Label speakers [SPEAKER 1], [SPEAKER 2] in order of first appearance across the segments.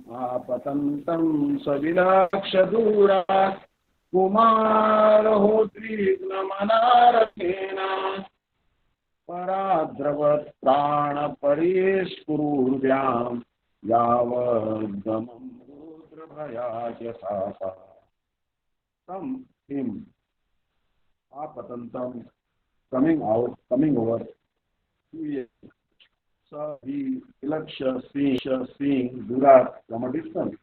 [SPEAKER 1] Apatantam savilakshadura kumarohodrignamanarakena paradravat prana parishpurvyam yavadgamam rudrabhayajasasa. From him, apatantam, coming over, so he ilaksha seeing Durat from a distance.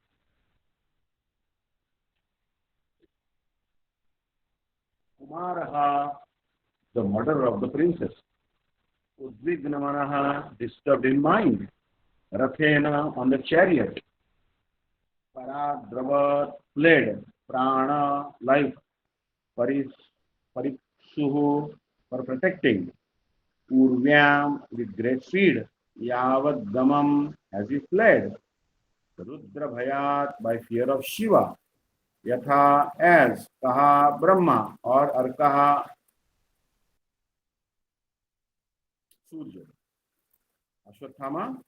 [SPEAKER 1] Kumaraha, the murderer of the princess. Udvignamanaha, disturbed in mind. Rathena, on the chariot. Paradravat, fled. Prana, life. Pariksuhu, for protecting. Urvyam, with great speed. Yavad gamam, as he fled. Rudra bhayat, by fear of Shiva. Yatha, as. Kaha, Brahma, or Arkaha, Surya. Ashwathama,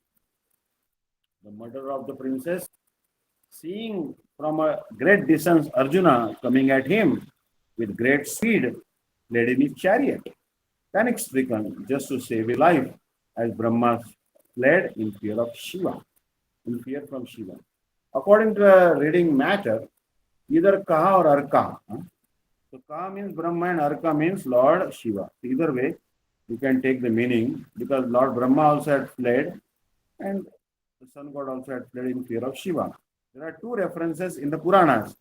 [SPEAKER 1] the murderer of the princess, seeing from a great distance Arjuna coming at him with great speed, fled in his chariot. Panic stricken, just to save his life, as Brahma fled in fear of Shiva, in fear from Shiva. According to the reading matter, either Kaha or Arka. So Kaha means Brahma and Arka means Lord Shiva. Either way, you can take the meaning, because Lord Brahma also had fled and the sun god also had fled in fear of Shiva. There are two references in the Puranas.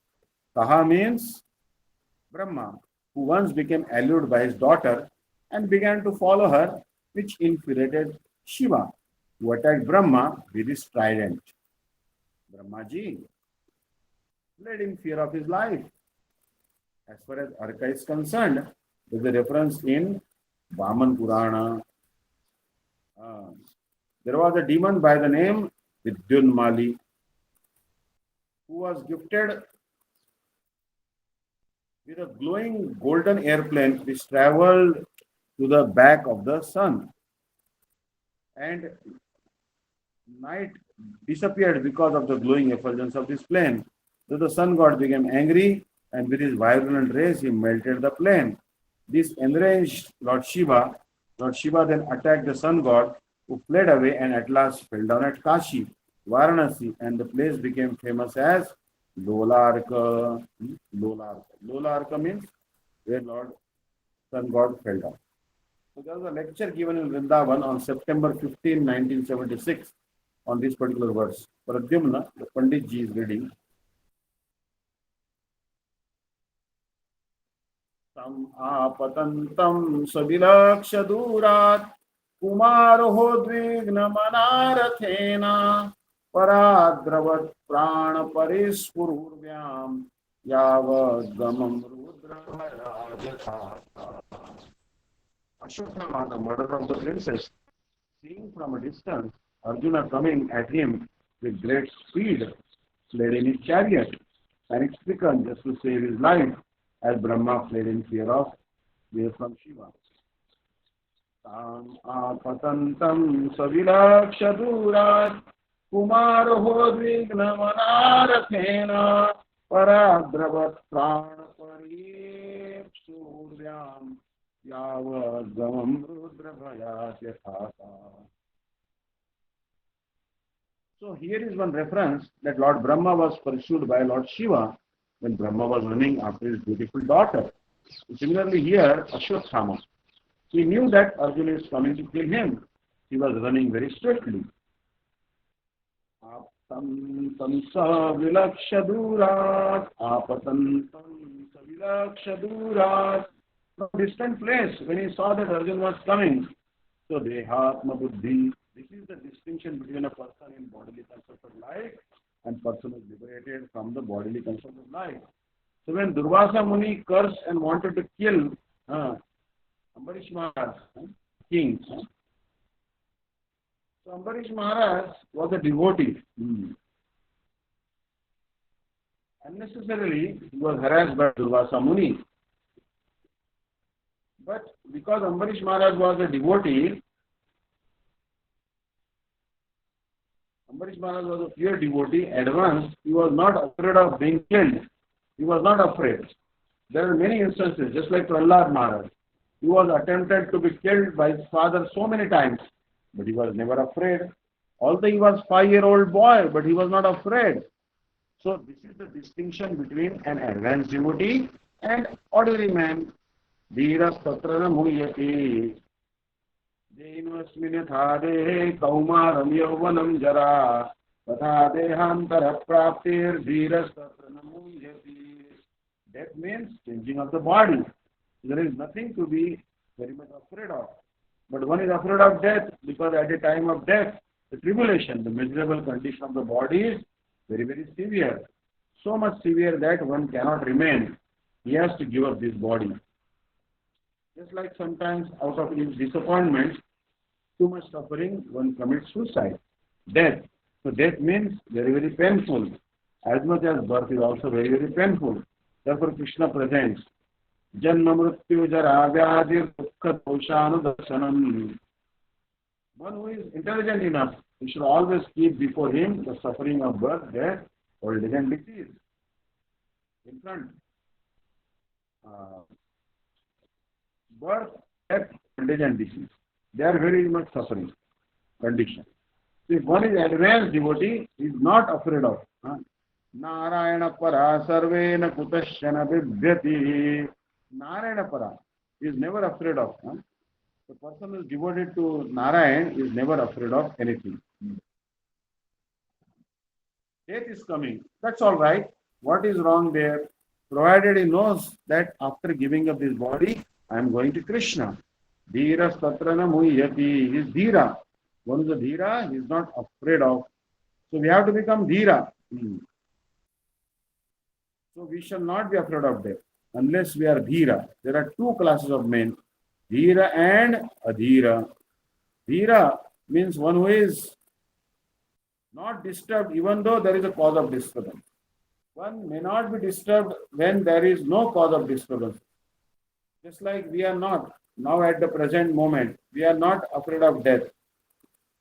[SPEAKER 1] Kaha means Brahma, who once became allured by his daughter and began to follow her, which infuriated Shiva, who attacked Brahma with his trident. Brahmaji fled in fear of his life. As far as Arka is concerned, there is a reference in Vaman Purana. There was a demon by the name Vidyunmali who was gifted with a glowing golden airplane which traveled to the back of the sun, and night disappeared because of the glowing effulgence of this plane. So the sun god became angry, and with his violent rays he melted the plane. This enraged Lord Shiva. Lord Shiva then attacked the sun god, who fled away and at last fell down at Kashi, Varanasi, and the place became famous as Lolarka. Lolarka means where Lord sun god fell down. So there was a lecture given in Vrindavan on September 15, 1976 on this particular verse. Pradyumna, the Pandit ji is reading. Tam apatantam savilakshadurat kumarohodvignamanaarathena paradravat prana parispurvyam yavadgamam rudrabhayajatha. Ashwathama, the murderer of the princess, seeing from a distance Arjuna coming at him with great speed, fled in his chariot, panic-stricken just to save his life, as Brahma fled in fear from Shiva. Tam apatantam savilakshadurat kumarohodvignamanaarathena paradravat prana paripsuryam yavadgamam rudrabhayasyatha. So here is one reference that Lord Brahma was pursued by Lord Shiva when Brahma was running after his beautiful daughter. Similarly here, Ashwathama, he knew that Arjuna is coming to kill him. He was running very swiftly. Apatantam savilakshadurat, apatantam savilakshadurat. From a distant place, when he saw that Arjuna was coming, so dehatma buddhi. This is the distinction between a person in bodily concept of life and person who is liberated from the bodily concept of life. So when Durvasa Muni cursed and wanted to kill Ambarish Maharaj, king, so Ambarish Maharaj was a devotee. Unnecessarily, he was harassed by Durvasa Muni. But because Ambarish Maharaj was a devotee, Ambarish Maharaj was a pure devotee, advanced. He was not afraid of being killed. He was not afraid. There are many instances, just like Prahlad Maharaj. He was attempted to be killed by his father so many times, but he was never afraid. Although he was 5-year-old boy, but he was not afraid. So this is the distinction between an advanced devotee and ordinary man. Dhiras tatrana muhyati. Jainvasmin yatha kaumaram yauvanam jara. Tatha dehantara praptir dhiras tatrana muhyati. Death means changing of the body. There is nothing to be very much afraid of. But one is afraid of death because at the time of death, the tribulation, the miserable condition of the body is very, very severe. So much severe that one cannot remain. He has to give up this body. Just like sometimes out of his disappointment, too much suffering, one commits suicide. Death. So death means very, very painful. As much as birth is also very, very painful. Therefore Krishna presents Janma Mrityu Jara Vyadir Dukkha Doshanu Darshanam. One who is intelligent enough, he should always keep before him the suffering of birth, death, old age and disease. In front. Birth, death, old age and disease. They are very much suffering condition. So if one is advanced devotee, he is not afraid of. Narayana para sarvena kutashana bibhyati. Narayana para is never afraid of. The person who is devoted to Narayan is never afraid of anything. Death is coming. That's all right. What is wrong there? Provided he knows that after giving up this body, I am going to Krishna. Dhira satrana muhyati. He is dhira. One is a dhira, he is not afraid of. So we have to become dhira. So we shall not be afraid of death unless we are dhira. There are two classes of men, dhira and adhira. Dhira means one who is not disturbed even though there is a cause of disturbance. One may not be disturbed when there is no cause of disturbance. Just like we are not now at the present moment, we are not afraid of death.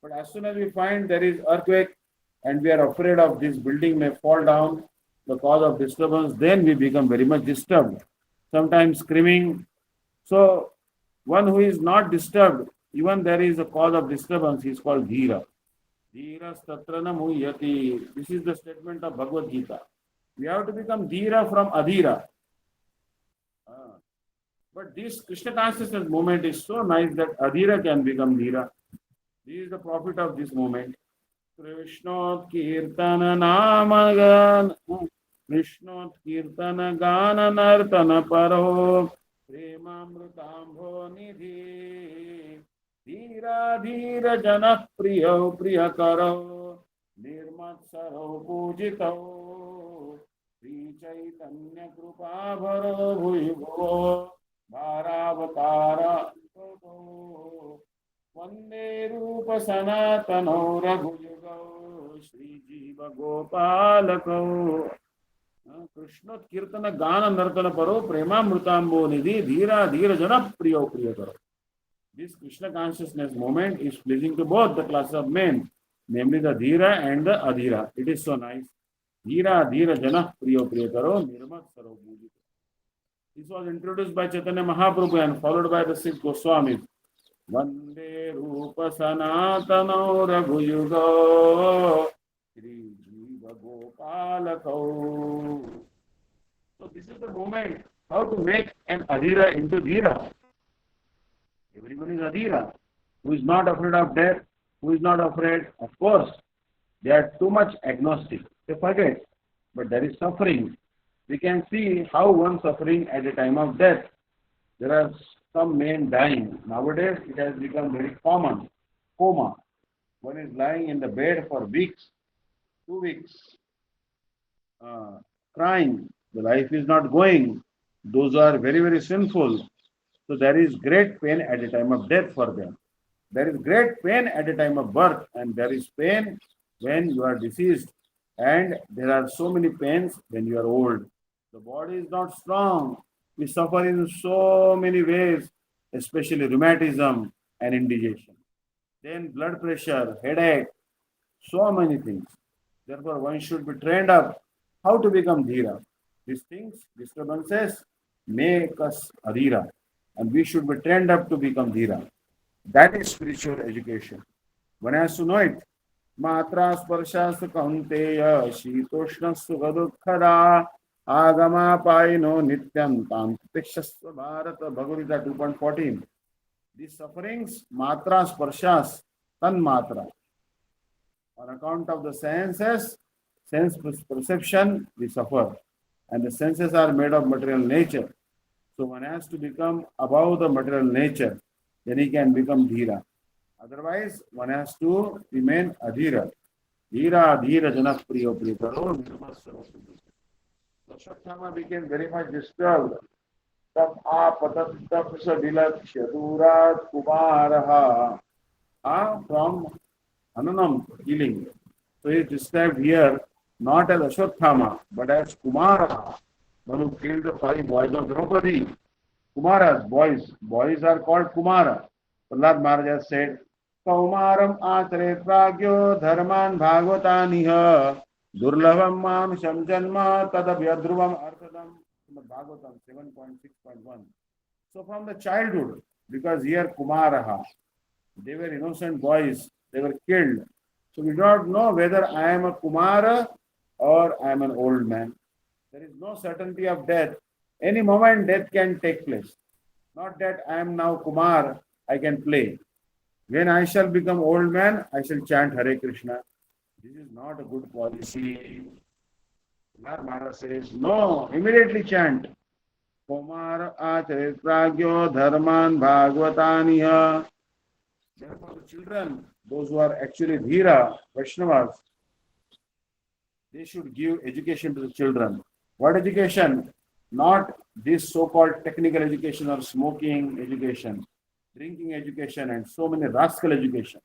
[SPEAKER 1] But as soon as we find there is earthquake and we are afraid of this building may fall down, the cause of disturbance, then we become very much disturbed. Sometimes screaming. So one who is not disturbed, even there is a cause of disturbance, he is called dhira. Dhira statrana muhyati. This is the statement of Bhagavad Gita. We have to become dhira from adhira. But this Krishna consciousness movement is so nice that adhira can become dhira. This is the profit of this movement. Krishnot Kirtana Namagan Krishnot Kirtana Gana Nartana Paro Premamrutambo Nidhi Dhira Dhira Jana Priyo Priyakaro Nirmatsaro Pujito Sri Chaitanya Krupa Bharo Bhuivo Bharavatara Vande Rupa Sanatano Raghuyugo Shri Jiva Gopalako Krishna Kirtana Gana Nartana Paro Prema Mrutambo Nidhi Dhira Dhira Jana Priyo Priyakaro. This Krishna consciousness moment is pleasing to both the classes of men, namely the Dhira and the Adhira. It is so nice. Dhira Dhira Jana Priyo Priyakaro Nirmat Saro Bhujito. This was introduced by Chaitanya Mahaprabhu and followed by the six Goswamis. Vande Rupa Sanatano Raghuyugo Shri Jiva Gopalako. So this is the moment how to make an Adhira into Dhira. Everyone is Adhira. Who is not afraid of death? Who is not afraid? Of course, they are too much agnostic. They forget. But there is suffering. We can see how one suffering at the time of death. There are some men dying. Nowadays, it has become very common. Coma. One is lying in the bed for weeks, 2 weeks, crying. The life is not going. Those are very, very sinful. So there is great pain at the time of death for them. There is great pain at the time of birth, and there is pain when you are deceased. And there are so many pains when you are old. The body is not strong. We suffer in so many ways, especially rheumatism and indigestion. Then blood pressure, headache, So many things. Therefore, one should be trained up how to become dhira. These things, disturbances, make us adhira. And we should be trained up to become dhira. That is spiritual education. One has to know it. Matra sparshas kaunteya shitoshna sukhadukhada agama paino nityam tantikshasva bharata Bhagavad Gita 2.14. These sufferings, matra sparshas, tan matra, on account of the senses, sense perception, we suffer. And the senses are made of material nature. So one has to become above the material nature. Then he can become dhira. Otherwise, one has to remain adhira. Dhira, dhira, janak priyo priyakaro, nirmasya. Ashwatthama became very much disturbed. Tam apatatapsa dilakshya durat kumaraha. From Ananam, healing. So he is described here not as Ashwatthama, but as Kumara, one who killed the 5 boys of Draupadi. Kumaras, boys. Boys are called Kumara. Prahlad Maharaj has said, Kaumaram achare pragyo dharman bhagavataniha durlabam manusham janma tadabhyadruvam arthadam. Srimad Bhagavatam 7.6.1. So from the childhood, because here Kumaraha, they were innocent boys, they were killed. So we do not know whether I am a Kumara or I am an old man. There is no certainty of death. Any moment death can take place. Not that I am now Kumar, I can play. When I shall become old man, I shall chant Hare Krishna. This is not a good policy. Maharaj says, no, immediately chant. Kumar Acharya Pragyo Dharman Bhagavataniha. Therefore, the children, those who are actually Dhira, Vaishnavas, they should give education to the children. What education? Not this so-called technical education or smoking education, drinking education, and so many rascal education.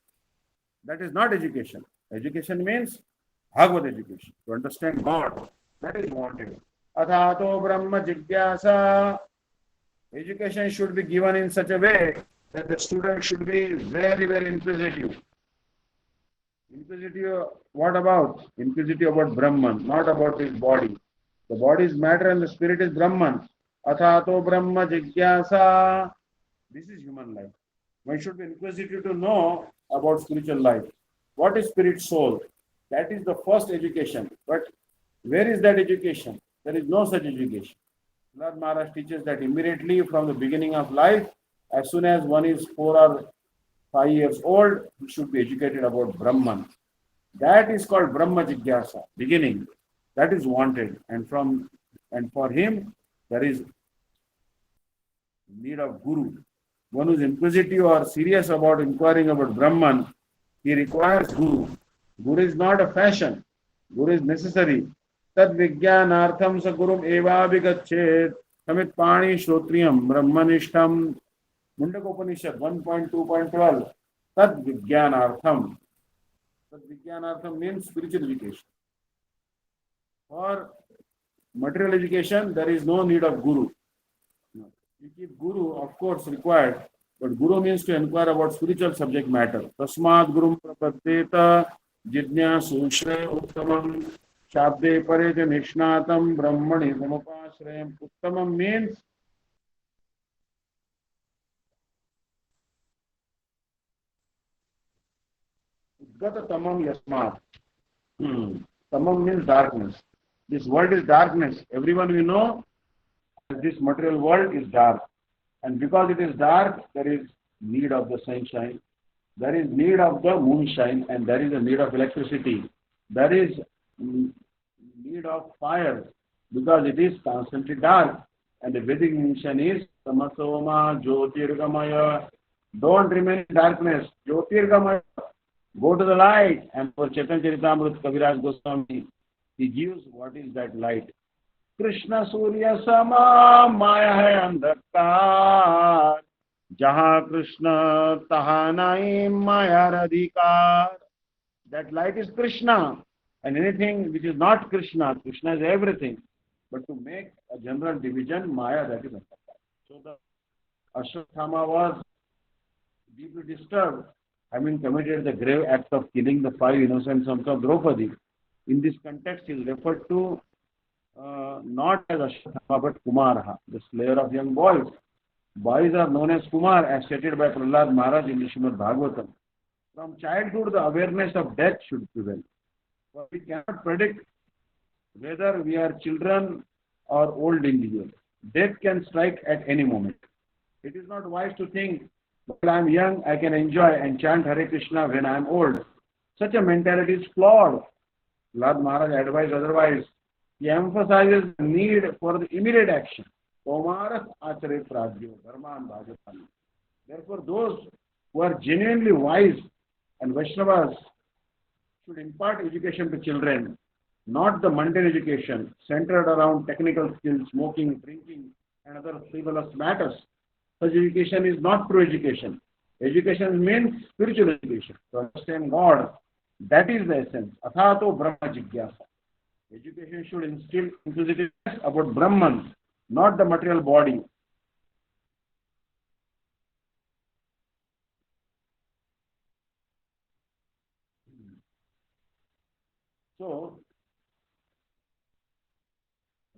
[SPEAKER 1] That is not education. Education means Bhagavad education, to understand God. That is wanted. Athato Brahma Jigyasa. Education should be given in such a way that the student should be very, very inquisitive. Inquisitive, what about? Inquisitive about Brahman, not about his body. The body is matter and the spirit is Brahman. Athato Brahma Jigyasa. This is human life. One should be inquisitive to know about spiritual life. What is spirit soul? That is the first education. But where is that education? There is no such education. Lord Maharaj teaches that immediately from the beginning of life, as soon as one is 4 or 5 years old, he should be educated about Brahman. That is called Brahma Jigyasa, beginning. That is wanted. And for him, there is need of Guru. One who is inquisitive or serious about inquiring about Brahman, he requires Guru. Guru is not a fashion. Guru is necessary. Tad Vijnanartham Sagurum Eva Vigachet Samit Pani Shrotriyam Brahmanishtam Mundakopanishad 1.2.12. Tad Vijnanartham. Tad Vijnanartham means spiritual education. For material education, there is no need of Guru. You keep Guru, of course, required, but Guru means to inquire about spiritual subject matter. Tasmad Gurum Prapaddeta Jidnyasu Shre Uttamam Shabde Pareja Nishnatam Brahmani Samapashrayam. Uttamam means Gata Tamam Yasmat. Tamam means darkness. This world is darkness. Everyone we know, this material world is dark. And because it is dark, there is need of the sunshine. There is need of the moonshine, and there is a need of electricity. There is need of fire, because it is constantly dark. And the Vedic mission is Tamasoma Jyotirgamaya. Don't remain in darkness. Jyotirgamaya. Go to the light. And for Chaitanya Charitamrita Kaviraj Goswami, he gives what is that light. Krishna Surya Sama Maya hai andhakar. Jaha Krishna taha nahi Maya radhikar. That light is Krishna. And anything which is not Krishna, Krishna is everything. But to make a general division, Maya, that is andhakar. So the Ashwatthama was deeply disturbed having committed the grave act of killing the 5 innocent sons of Draupadi. In this context, he is referred to not as Ashwatthama but Kumaraha, the slayer of young boys. Boys are known as Kumar, as stated by Prahlad Maharaj in the Srimad Bhagavatam. From childhood, the awareness of death should prevail. For we cannot predict whether we are children or old individuals. Death can strike at any moment. It is not wise to think, while I am young, I can enjoy and chant Hare Krishna when I am old. Such a mentality is flawed. Lord Maharaj advised otherwise. He emphasizes the need for the immediate action. Komaras Acharya Pradyo, Dharman Bhagavatam. Therefore, those who are genuinely wise and Vaishnavas should impart education to children, not the mundane education centered around technical skills, smoking, drinking, and other frivolous matters. Such education is not true education. Education means spiritual education. To understand God, that is the essence. Athato Brahma Jigyasa. Education should instill inquisitiveness about Brahman, not the material body. So,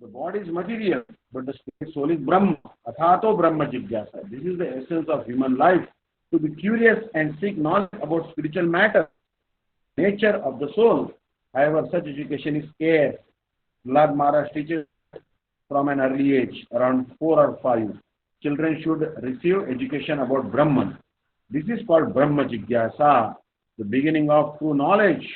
[SPEAKER 1] the body is material, but the spirit soul is Brahma. Athato Brahma Jigyasa. This is the essence of human life. To be curious and seek knowledge about spiritual matter, nature of the soul. However, such education is scarce. Lord Maharaj teaches from an early age, around 4 or 5. Children should receive education about Brahman. This is called Brahma Jigyasa, the beginning of true knowledge.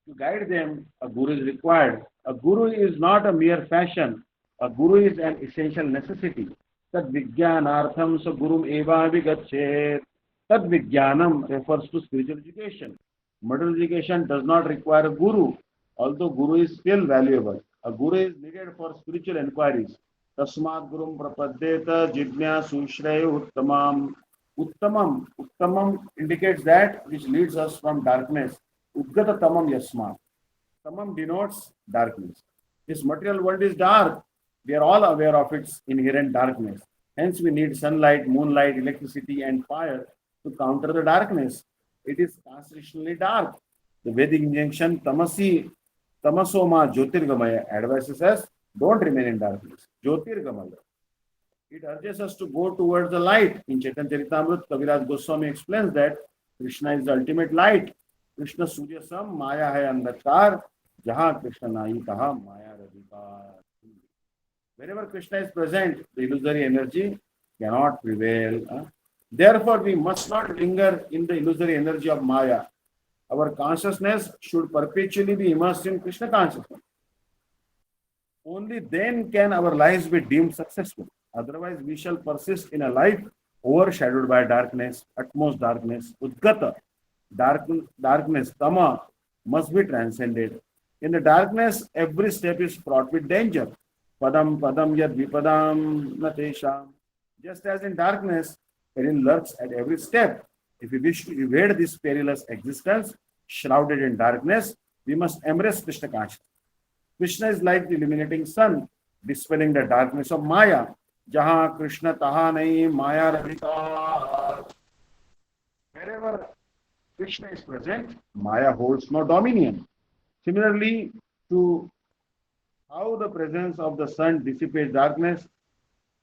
[SPEAKER 1] To guide them, a guru is required. A guru is not a mere fashion. A guru is an essential necessity. Tad vijnanartham sa gurum eva vigachet. Tad vijnanam refers to spiritual education. Material education does not require a guru, although guru is still valuable. A guru is needed for spiritual inquiries. Tasmat gurum prapadyeta jidnya sushrayu uttamam. Uttamam indicates that which leads us from darkness. Udgata tamam yasma. Tamam denotes darkness. This material world is dark. We are all aware of its inherent darkness. Hence, we need sunlight, moonlight, electricity, and fire to counter the darkness. It is constitutionally dark. The Vedic injunction, tamasoma jyotirgamaya, advises us, don't remain in darkness. Jyotirgamaya. It urges us to go towards the light. In Chaitanya Charitamrita, Kaviraj Goswami explains that Krishna is the ultimate light. Krishna Surya Sam, Maya hai andhakar, jahan Krishna nahi taha Maya radhikar. Wherever Krishna is present, the illusory energy cannot prevail. Therefore, we must not linger in the illusory energy of Maya. Our consciousness should perpetually be immersed in Krishna consciousness. Only then can our lives be deemed successful. Otherwise, we shall persist in a life overshadowed by darkness, utmost darkness, udgata. Darkness, tama, must be transcended. In the darkness, every step is fraught with danger. Padam padam yad vipadam natesham. Just as in darkness, peril lurks at every step. If we wish to evade this perilous existence, shrouded in darkness, we must embrace Krishna consciousness. Krishna is like the illuminating sun, dispelling the darkness of Maya. Jahan Krishna taha nahi Maya radhikar. Wherever Krishna is present, Maya holds no dominion. Similarly, to how the presence of the sun dissipates darkness,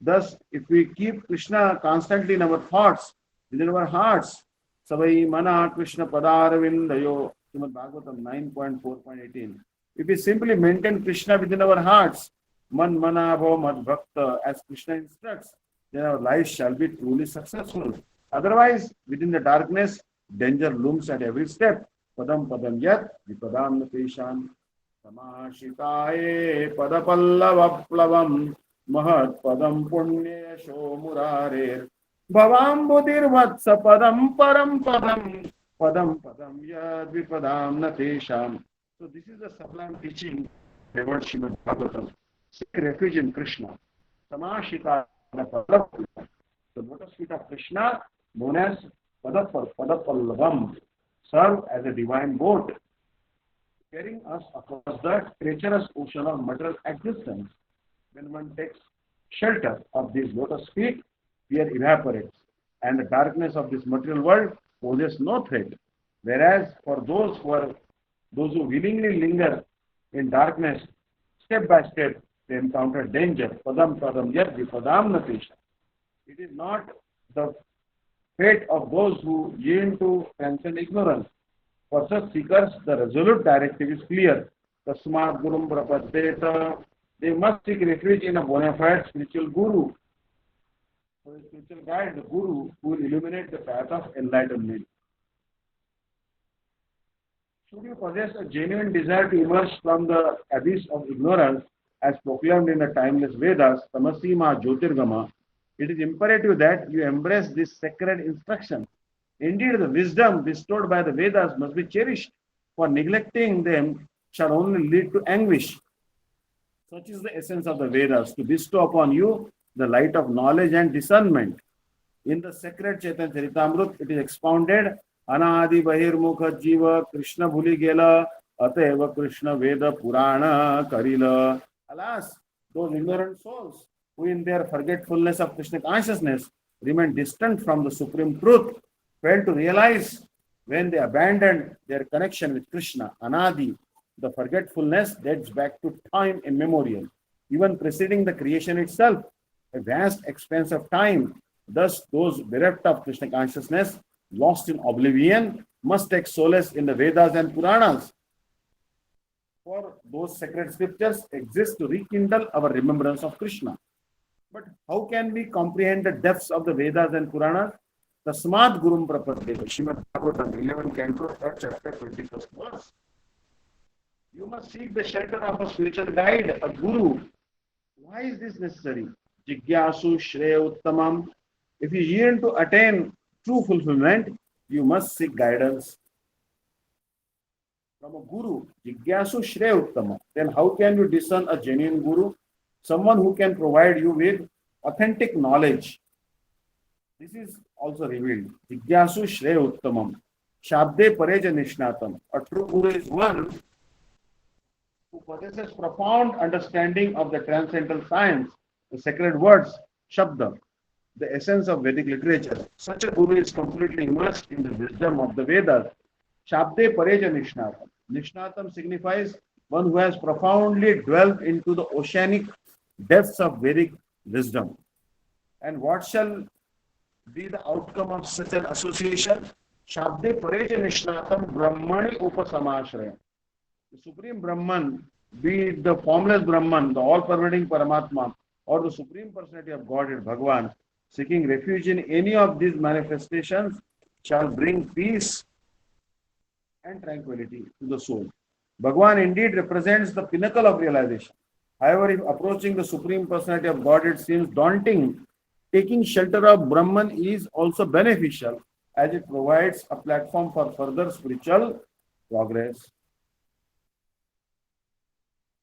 [SPEAKER 1] thus, if we keep Krishna constantly in our thoughts, within our hearts, Savai Mana Krishna Padaravindayo, Srimad Bhagavatam 9.4.18. If we simply maintain Krishna within our hearts, Man Mana Bhava Mad Bhakta, as Krishna instructs, then our life shall be truly successful. Otherwise, within the darkness, danger looms at every step. Padam Padam Yat, Vipadam Natesham, Samashitaye Padapallavaplavam, Mahat Padam Punya Shomurarer, Bhavam Budir Vatsa Padam Param Padam, Padam Padam Yad Vipadam Natesham. So this is the sublime teaching about Srimad Bhagavatam. Seek refuge in Krishna. Samashita, the lotus feet of Krishna, known as Padapallavam, serve as a divine boat, carrying us across the treacherous ocean of material existence. When one takes shelter of these lotus feet, fear evaporates, and the darkness of this material world poses no threat. Whereas for those who willingly linger in darkness, step by step, they encounter danger. Padam padam yad padam natisha. It is not the fate of those who yield to transcend ignorance. For such seekers, the resolute directive is clear. Tasmat Gurum Prapaddeta. They must seek refuge in a bona fide spiritual guru. So the spiritual guide, the guru, who will illuminate the path of enlightenment. Should you possess a genuine desire to emerge from the abyss of ignorance, as proclaimed in the timeless Vedas, Tamasima Jyotirgama, it is imperative that you embrace this sacred instruction. Indeed, the wisdom bestowed by the Vedas must be cherished, for neglecting them shall only lead to anguish. Such is the essence of the Vedas, to bestow upon you the light of knowledge and discernment. In the sacred Chaitanya Charitamrut, it is expounded, Anadi Bahirmukha Jiva Krishna Bhuli Gela Ateva Krishna Veda Purana Karila. Alas, those ignorant souls who in their forgetfulness of Krishna consciousness remain distant from the supreme truth, fail to realize when they abandoned their connection with Krishna. Anadi, the forgetfulness dates back to time immemorial, even preceding the creation itself, a vast expanse of time. Thus, those bereft of Krishna consciousness, lost in oblivion, must take solace in the Vedas and Puranas. For those sacred scriptures exist to rekindle our remembrance of Krishna. But how can we comprehend the depths of the Vedas and Puranas? Tasmat Gurum Prapaddeta, Srimad Bhagavatam 11 Canto, 3rd chapter, 21st verse. You must seek the shelter of a spiritual guide, a guru. Why is this necessary? Jigyasu Shreya Uttamam. If you yearn to attain true fulfillment, you must seek guidance from a guru. Jigyasu Shreya Uttamam. Then how can you discern a genuine guru? Someone who can provide you with authentic knowledge. This is also revealed. Jigyasu Shreya Uttamam. Shabde Pareja Nishnatam. A true guru is one who possesses profound understanding of the transcendental science, the sacred words, Shabda, the essence of Vedic literature. Such a guru is completely immersed in the wisdom of the Vedas. Shabde Pareja Nishnatam. Nishnatam signifies one who has profoundly dwelt into the oceanic depths of Vedic wisdom. And what shall be the outcome of such an association? Shabde Pareja Nishnatam Brahmani Upasamashraya. The Supreme Brahman, be it the formless Brahman, the all-pervading Paramatma, or the Supreme Personality of Godhead, Bhagavan, seeking refuge in any of these manifestations shall bring peace and tranquility to the soul. Bhagavan indeed represents the pinnacle of realization. However, if approaching the Supreme Personality of Godhead seems daunting, taking shelter of Brahman is also beneficial, as it provides a platform for further spiritual progress.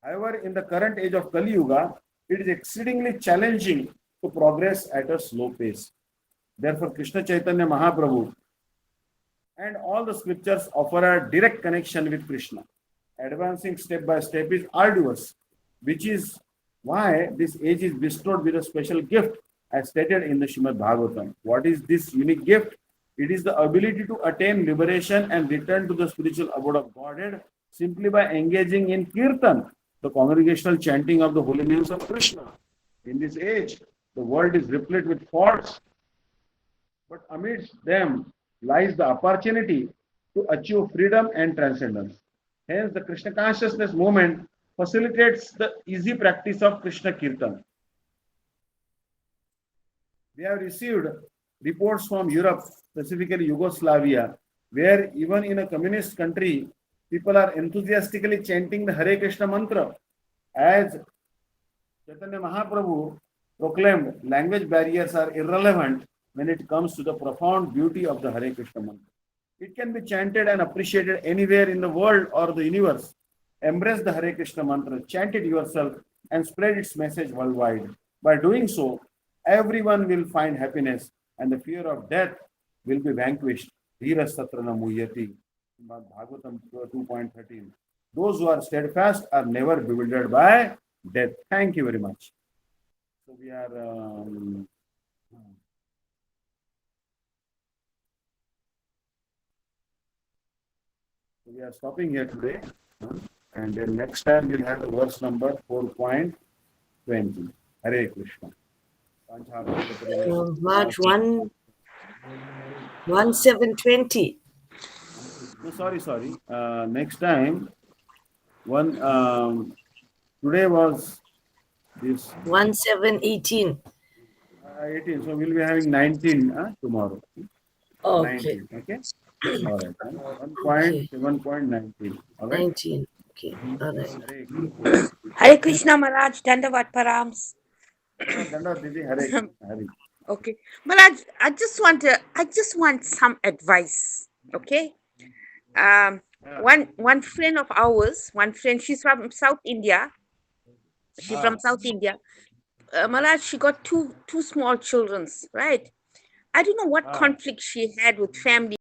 [SPEAKER 1] However, in the current age of Kali Yuga, it is exceedingly challenging to progress at a slow pace. Therefore, Krishna Chaitanya Mahaprabhu and all the scriptures offer a direct connection with Krishna. Advancing step by step is arduous, which is why this age is bestowed with a special gift, as stated in the Srimad Bhagavatam. What is this unique gift? It is the ability to attain liberation and return to the spiritual abode of Godhead simply by engaging in kirtan, the congregational chanting of the holy names of Krishna. In this age, the world is replete with faults, but amidst them lies the opportunity to achieve freedom and transcendence. Hence, the Krishna consciousness movement facilitates the easy practice of Krishna Kirtan. We have received reports from Europe, specifically Yugoslavia, where even in a communist country, people are enthusiastically chanting the Hare Krishna mantra. As Chaitanya Mahaprabhu proclaimed, language barriers are irrelevant when it comes to the profound beauty of the Hare Krishna mantra. It can be chanted and appreciated anywhere in the world or the universe. Embrace the Hare Krishna mantra, chant it yourself, and spread its message worldwide. By doing so, everyone will find happiness and the fear of death will be vanquished. Dhira satrana muyati. Bhagavatam 2.13. Those who are steadfast are never bewildered by death. Thank you very much. So we are We are stopping here today. And then next time we'll have the verse number 4.20. Hare Krishna.
[SPEAKER 2] March 1:17:20.
[SPEAKER 1] No, sorry. Next time, one today was this
[SPEAKER 2] 1:7:18.
[SPEAKER 1] 18. So we'll be having 19 tomorrow.
[SPEAKER 2] Okay.
[SPEAKER 1] 19. Okay. All right.
[SPEAKER 2] Okay.
[SPEAKER 1] 1.7.19. All right.
[SPEAKER 2] 19. Okay. All right.
[SPEAKER 1] Hare Krishna.
[SPEAKER 3] Hare Krishna Maharaj, Dandavat Params.
[SPEAKER 1] Danda Didi, Hare Krishna. Hare.
[SPEAKER 3] Okay. Maharaj, I just want some advice. Okay. Um one friend of ours, she's from South India. She's from South India. Maharaj, she got two small childrens, right? I don't know what conflict she had with family